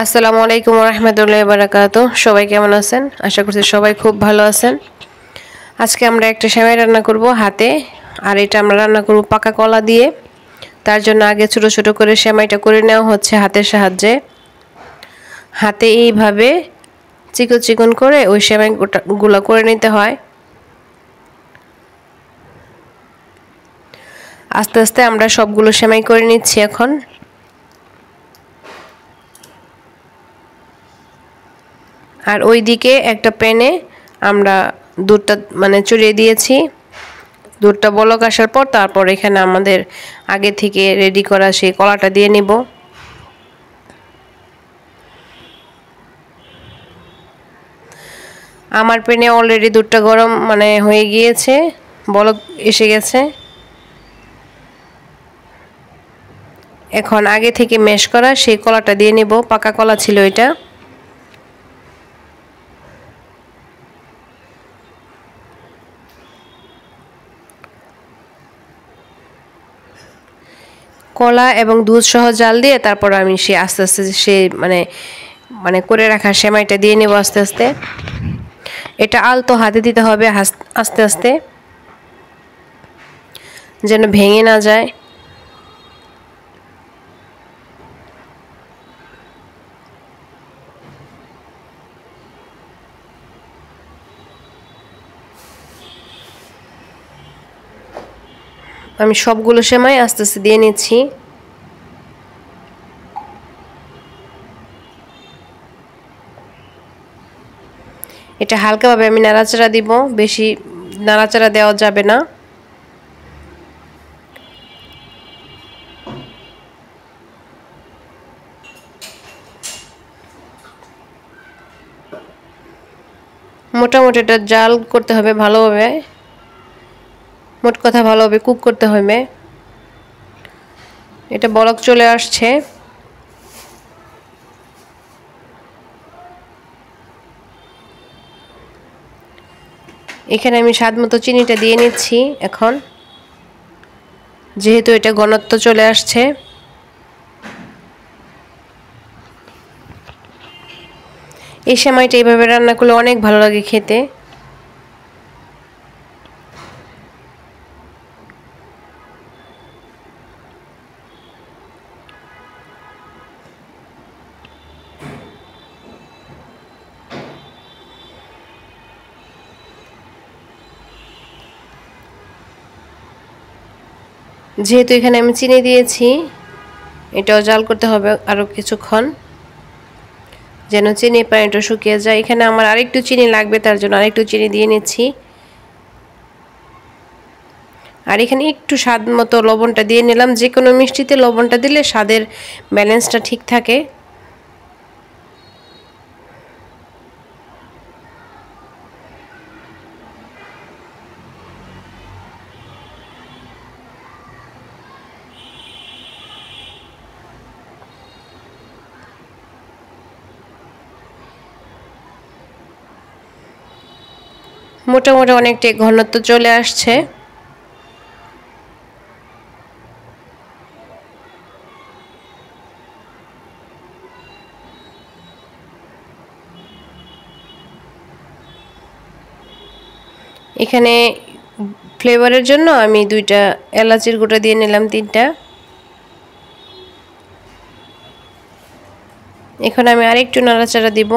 আসসালামু আলাইকুম ওয়া রাহমাতুল্লাহি ওয়া বারাকাতুহু। সবাই কেমন আছেন? আশা করছি সবাই খুব ভালো আছেন। আজকে আমরা একটা সেমাই রান্না করব হাতে, আর এটা আমরা রান্না করব পাকা কলা দিয়ে। তার জন্য আগে ছোট ছোট করে সেমাইটা করে নেওয়া হচ্ছে হাতের সাহায্যে। হাতে এইভাবে চিকন চিকন করে ওই সেমাইগুলো করে নিতে হয়। আস্তে আস্তে আমরা সবগুলো সেমাই করে নিচ্ছি এখন। আর ওইদিকে একটা প্যানে আমরা দুধটা চড়িয়ে দিয়েছি। দুধটা বলক আসার পর তারপর এখানে আমাদের আগে থেকে রেডি করা সেই কলাটা দিয়ে নিব। আমার প্যানে অলরেডি দুধটা গরম হয়ে গিয়েছে, বলক এসে গেছে। এখন আগে থেকে ম্যাশ করা সেই কলাটা দিয়ে নেব, পাকা কলা ছিল এটা। কলা এবং দুধ সহ জাল দিয়ে তারপর আমি সে আস্তে আস্তে সে করে রাখা সেমাইটা দিয়ে নেব আস্তে আস্তে। এটা আলতো হাতে দিতে হবে আস্তে আস্তে, যেন ভেঙে না যায়। আমি সবগুলো সেমাই আস্তে আস্তে দিয়ে নিচ্ছি। এটা হালকাভাবে আমি নাড়াচাড়া দিব, বেশি নাড়াচাড়া দেওয়া যাবে না। মোটামুটি এটা জাল করতে হবে ভালোভাবে, মোট কথা ভালোভাবে কুক করতে হবে। এটা বলক চলে আসছে। এখানে আমি স্বাদ মতো চিনিটা দিয়ে নিচ্ছি এখন, যেহেতু এটা ঘনত্ব চলে আসছে। এই সেমাইটা এইভাবে রান্না করলে অনেক ভালো লাগে খেতে। যেহেতু এখানে আমি চিনি দিয়েছি, এটাও জাল করতে হবে আরও কিছুক্ষণ, যেন চিনি পানিটা শুকিয়ে যায়। এখানে আমার আরেকটু চিনি লাগবে, তার জন্য আরেকটু চিনি দিয়ে নিচ্ছি। আর এখানে একটু স্বাদ মতো লবণটা দিয়ে নিলাম। যে কোনো মিষ্টিতে লবণটা দিলে স্বাদের ব্যালেন্সটা ঠিক থাকে। মোটামুটি অনেকটাই ঘনত্ব চলে আসছে। এখানে ফ্লেভারের জন্য আমি 2টা এলাচির গুঁড়া দিয়ে নিলাম, 3টা। এখন আমি আরেকটু নাড়াচাড়া দিব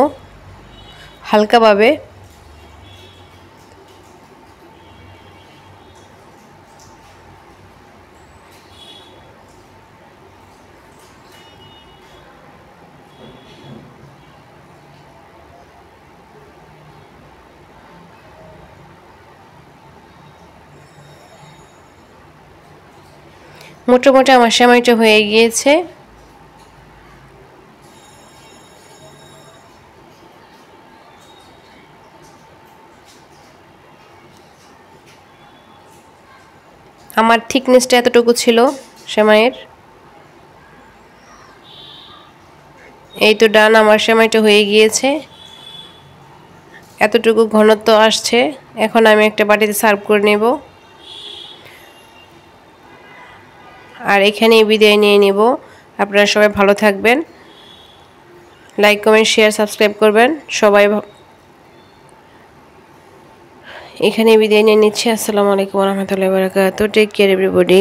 হালকাভাবে। মোটামুটি আমার সেমাইটা হয়ে গিয়েছে। আমার থিকনেসটা এতটুকু ছিল সেমাইয়ের। এই তো ডান, আমার সেমাইটা হয়ে গিয়েছে, এতটুকু ঘনত্ব আসছে। এখন আমি একটা বাটিতে সার্ভ করে নেব, আর এখানেই বিদায় নিয়ে নেব। আপনারা সবাই ভালো থাকবেন। লাইক কমেন্ট শেয়ার সাবস্ক্রাইব করবেন সবাই। এখানে বিদায় নিয়ে নিচ্ছি। আসসালামু আলাইকুম ওয়া রাহমাতুল্লাহি ওয়া বারাকাতুহু। Take care everybody.